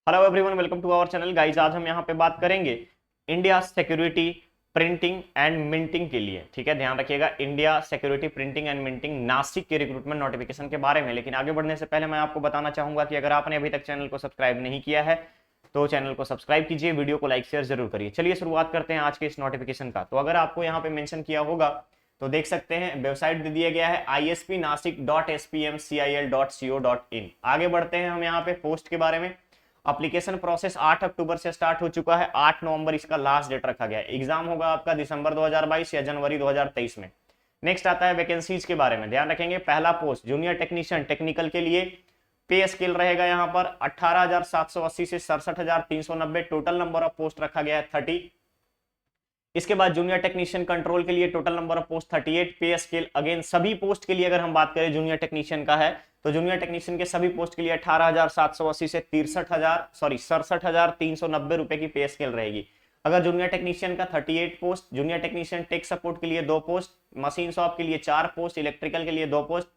Hello everyone, welcome to our channel guys. आज हम यहाँ पे बात करेंगे India security printing and minting के लिए। ठीक है, ध्यान रखिएगा, India security printing and minting Nashik के रिक्रूटमेंट नोटिफिकेशन के बारे में। लेकिन आगे बढ़ने से पहले मैं आपको बताना चाहूंगा कि अगर आपने अभी तक चैनल को सब्सक्राइब नहीं किया है तो चैनल को सब्सक्राइब कीजिए, वीडियो को लाइक शेयर जरूर करिए। चलिए शुरुआत करते हैं आज के इस नोटिफिकेशन का। तो अगर आपको यहाँ पे मेंशन किया होगा तो देख सकते हैं, वेबसाइट दे दिया गया है ispnasik.spmcil.co.in। आगे बढ़ते हैं हम यहाँ पे पोस्ट के बारे में। एप्लीकेशन प्रोसेस 8 अक्टूबर से स्टार्ट हो चुका है, 8 नवंबर इसका लास्ट डेट रखा गया है। एग्जाम होगा आपका दिसंबर 2022 या जनवरी 2023 में। नेक्स्ट आता है वैकेंसीज के बारे में। ध्यान रखेंगे, पहला पोस्ट जूनियर टेक्नीशियन टेक्निकल के लिए पे स्केल रहेगा यहाँ पर 18,780 से 67,390। टोटल नंबर ऑफ पोस्ट रखा गया है 30। इसके बाद जूनियर टेक्नीशियन कंट्रोल के लिए टोटल नंबर ऑफ पोस्ट 38। पे स्केल अगेन सभी पोस्ट के लिए अगर हम बात करें जूनियर टेक्नीशियन का है तो जूनियर टेक्नीशियन के सभी पोस्ट के लिए 18,780 से 67,390 रुपए की पे स्केल रहेगी। अगर जूनियर टेक्नीशियन का 38 post, junior technician tech support के लिए 2 पोस्ट, मशीन शॉप के लिए 4 पोस्ट, इलेक्ट्रिकल के लिए 2 पोस्ट,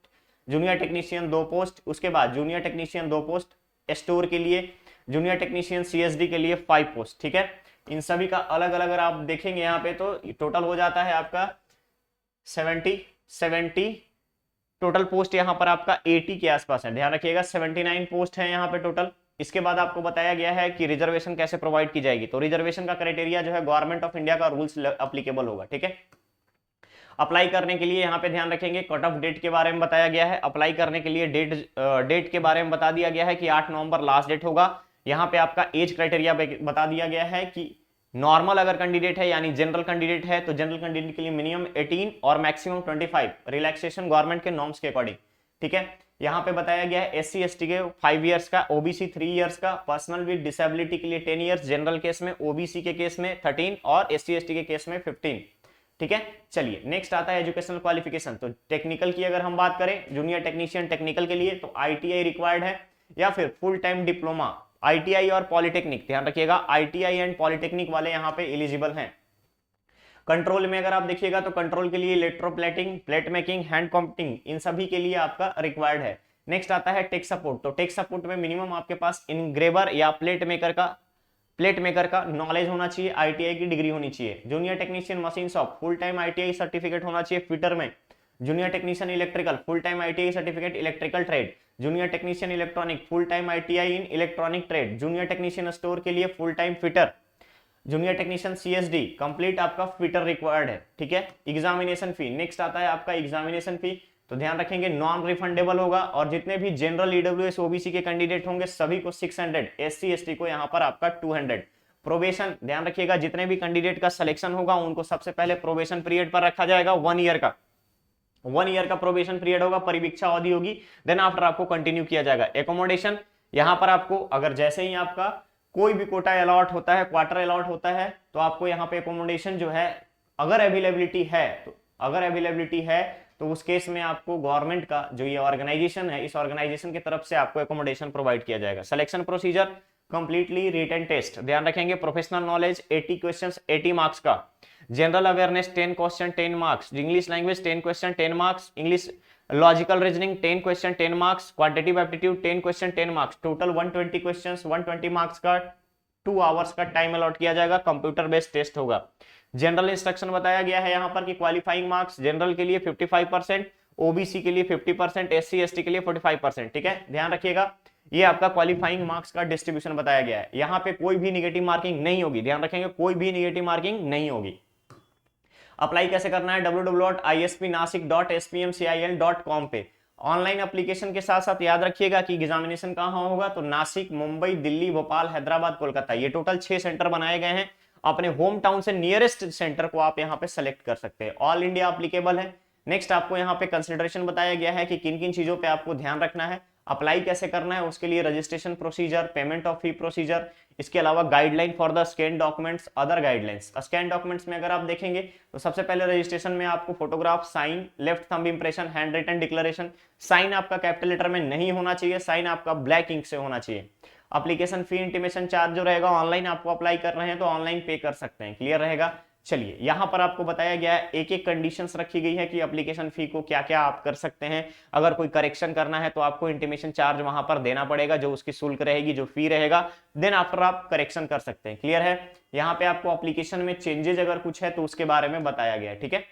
जूनियर टेक्नीशियन 2 पोस्ट। उसके बाद जूनियर टेक्नीशियन 2 पोस्ट स्टोर के लिए, जूनियर टेक्नीशियन सीएसडी के लिए 5 पोस्ट। ठीक है, इन सभी का अलग अलग अगर आप देखेंगे यहाँ पे तो टोटल हो जाता है आपका 70 टोटल पोस्ट यहाँ पर आपका 80 के आसपास है। ध्यान रखिएगा 79 पोस्ट है यहाँ पे टोटल। इसके बाद आपको बताया गया है कि रिजर्वेशन कैसे प्रोवाइड की जाएगी। तो रिजर्वेशन का क्राइटेरिया जो है गवर्नमेंट ऑफ इंडिया का रूल्स अप्लीकेबल होगा। ठीक है, अप्लाई करने के लिए यहाँ पे ध्यान रखेंगे कट ऑफ डेट के बारे में बताया गया है। अप्लाई करने के लिए डेट के बारे में बता दिया गया है कि 8 नवंबर लास्ट डेट होगा। यहाँ पे आपका एज क्राइटेरिया बता दिया गया है कि नॉर्मल अगर कैंडिडेट है यानी जनरल कैंडिडेट है तो जनरल कैंडिडेट के लिए मिनिमम 18 और मैक्सिमम 25, रिलैक्सेशन गवर्नमेंट के नॉर्म्स के अकॉर्डिंग। ठीक है, यहाँ पे बताया गया है एससी एसटी के 5 इयर्स का, ओबीसी 3 इयर्स का, पर्सनल विद डिसेबिलिटी के लिए 10 इयर्स, जनरल केस में, ओबीसी के केस में 13 और एससी एसटी के केस में 15। ठीक है, चलिए नेक्स्ट आता है एजुकेशनल क्वालिफिकेशन। तो टेक्निकल की अगर हम बात करें जूनियर टेक्नीशियन टेक्निकल के लिए तो आईटीआई रिक्वायर्ड है या फिर फुल टाइम डिप्लोमा। आईटीआई और पॉलिटेक्निक, ध्यान रखिएगा आईटीआई एंड पॉलिटेक्निक वाले यहाँ पे एलिजिबल हैं। कंट्रोल में अगर आप देखिएगा तो कंट्रोल के लिए इलेक्ट्रोप्लेटिंग, प्लेट मेकिंग, हैंड कॉम्पिंग, इन सभी के लिए आपका रिक्वायर्ड है। नेक्स्ट आता है टेक सपोर्ट। तो टेक सपोर्ट में मिनिमम आपके पास इनग्रेवर या प्लेट मेकर का नॉलेज होना चाहिए, आईटीआई की डिग्री होनी चाहिए। Junior technician machine shop full time ITI certificate होना चाहिए फिटर में। Junior technician electrical full time ITI certificate electrical trade. Junior technician electronic full time ITI इन electronic trade. Junior technician store के लिए full time fitter. Junior technician CSD complete आपका fitter required है। ठीक है, examination फी, next आता है आपका examination फी। तो ध्यान रखेंगे नॉन रिफंडेबल होगा और जितने भी जनरल ईडब्ल्यूएस ओबीसी के कैंडिडेट होंगे सभी को 600, एससी एसटी को यहाँ पर आपका 200। प्रोबेशन, ध्यान रखिएगा जितने भी कैंडिडेट का सिलेक्शन होगा उनको सबसे पहले प्रोबेशन पीरियड पर रखा जाएगा 1 ईयर का। 1 ईयर का प्रोबेशन पीरियड होगा, परिवीक्षा अवधि होगी, देन आफ्टर आपको कंटिन्यू किया जाएगा। एकोमोडेशन, यहाँ पर आपको अगर जैसे ही आपका कोई भी कोटा अलॉट होता है, क्वार्टर अलॉट होता है तो आपको यहाँ पे एकोमोडेशन जो है अगर अवेलेबिलिटी है तो उस केस में आपको गवर्नमेंट का जो ये ऑर्गेनाइजेशन है इस ऑर्गेनाइजेशन की तरफ से आपको एकोमोडेशन प्रोवाइड किया जाएगा। Selection procedure completely written test. ध्यान रखेंगे प्रोफेशनल नॉलेज 80 क्वेश्चंस 80 मार्क्स का, general awareness 10 question 10 marks, English language 10 question 10 marks, English logical reasoning 10 question 10 marks, quantitative aptitude 10 question 10 marks. Total 120 questions 120 marks का 2 hours का time allot किया जाएगा। Computer based test होगा। General instruction बताया गया है यहाँ पर कि क्वालिफाइंग मार्क्स जनरल के लिए 55%, ओबीसी के लिए 50%, एससी एसटी के लिए 45%। ठीक है, ध्यान रखिएगा ये आपका क्वालिफाइंग मार्क्स का डिस्ट्रीब्यूशन बताया गया है। यहाँ पे कोई भी निगेटिव मार्किंग नहीं होगी, ध्यान रखेंगे कोई भी निगेटिव मार्किंग नहीं होगी। अप्लाई कैसे करना है, www.ispnasik.spmcil.com पे ऑनलाइन एप्लीकेशन के साथ साथ याद रखिएगा कि एग्जामिनेशन कहां होगा तो नासिक, मुंबई, दिल्ली, भोपाल, हैदराबाद, कोलकाता, ये टोटल 6 सेंटर बनाए गए हैं। अपने होम टाउन से नियरेस्ट सेंटर को आप यहाँ पे सेलेक्ट कर सकते हैं। ऑल इंडिया एप्लीकेबल है। नेक्स्ट आपको यहाँ पे कंसिडरेशन बताया गया है कि किन किन चीजों पे आपको ध्यान रखना है, अप्लाई कैसे करना है, उसके लिए registration procedure, payment of fee procedure, इसके अलावा guideline for the scan documents, other guidelines. Scan documents में अगर आप देखेंगे तो सबसे पहले रजिस्ट्रेशन में आपको photograph, sign, left thumb impression, hand written declaration. Sign आपका कैपिटल लेटर में नहीं होना चाहिए, साइन आपका ब्लैक इंक से होना चाहिए। एप्लीकेशन फी इंटीमेशन चार्ज जो रहेगा, ऑनलाइन आपको अप्लाई कर रहे हैं तो ऑनलाइन पे कर सकते हैं, क्लियर रहेगा। चलिए यहां पर आपको बताया गया है, एक एक कंडीशंस रखी गई है कि एप्लीकेशन फी को क्या क्या आप कर सकते हैं। अगर कोई करेक्शन करना है तो आपको इंटीमेशन चार्ज वहां पर देना पड़ेगा, जो उसकी शुल्क रहेगी, जो फी रहेगा, देन आफ्टर आप करेक्शन कर सकते हैं। क्लियर है? यहाँ पे आपको एप्लीकेशन में चेंजेस अगर कुछ है तो उसके बारे में बताया गया है। ठीक है,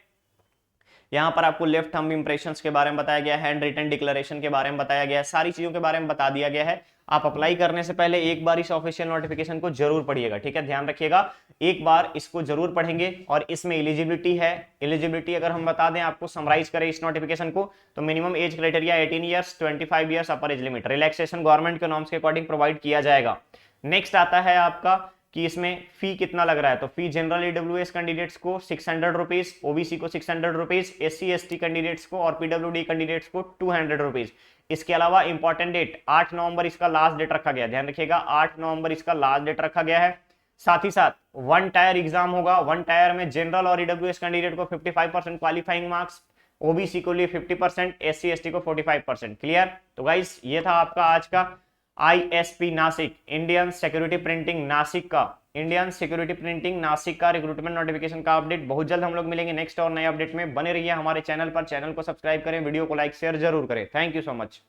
यहाँ पर आपको लेफ्ट थंब इंप्रेशंस के बारे में बताया गया है, हैंड रिटन डिक्लेरेशन के बारे में बताया गया है, सारी चीजों के बारे में बता दिया गया है। आप अप्लाई करने से पहले एक बार इस ऑफिशियल नोटिफिकेशन को जरूर पढ़िएगा। ठीक है, ध्यान रखिएगा, एक बार इसको जरूर पढ़ेंगे। और इसमें एलिजिबिलिटी है, एलिजिबिलिटी अगर हम बता दें आपको, समराइज करें इस नोटिफिकेशन को, तो minimum age criteria 18 years, 25 years अपर एज लिमिट, रिलैक्सेशन गवर्नमेंट के नॉर्म्स के अकॉर्डिंग प्रोवाइड किया जाएगा। नेक्स्ट आता है आपका कि इसमें फी कितना लग रहा है, तो फी जनरल ईडब्ल्यूएस कैंडिडेट्स को 600 रुपीज, ओबीसी को 600 रुपीज, एससी एसटी कैंडिडेट्स को और पीडब्ल्यूडी कैंडिडेट्स को 200 रुपीज। इसके अलावा इंपॉर्टेंट डेट 8 नवंबर इसका लास्ट डेट रखा गया, ध्यान रखिएगा 8 नवंबर इसका लास्ट डेट रखा गया है। साथ ही साथ वन टायर एग्जाम होगा, वन टायर में जनरल और ईडब्ल्यूएस कैंडिडेट को 55% क्वालिफाइंग मार्क्स, ओबीसी को लिए 50%, एससी एसटी को 45%। क्लियर? तो गाइस ये था आपका आज का ISP Nashik, Indian security printing Nashik का, इंडियन सिक्योरिटी प्रिंटिंग नासिक का रिक्रूटमेंट नोटिफिकेशन का अपडेट। बहुत जल्द हम लोग मिलेंगे नेक्स्ट और नए अपडेट में। बने रहिए हमारे चैनल पर, चैनल को सब्सक्राइब करें, वीडियो को लाइक शेयर जरूर करें। Thank you so much.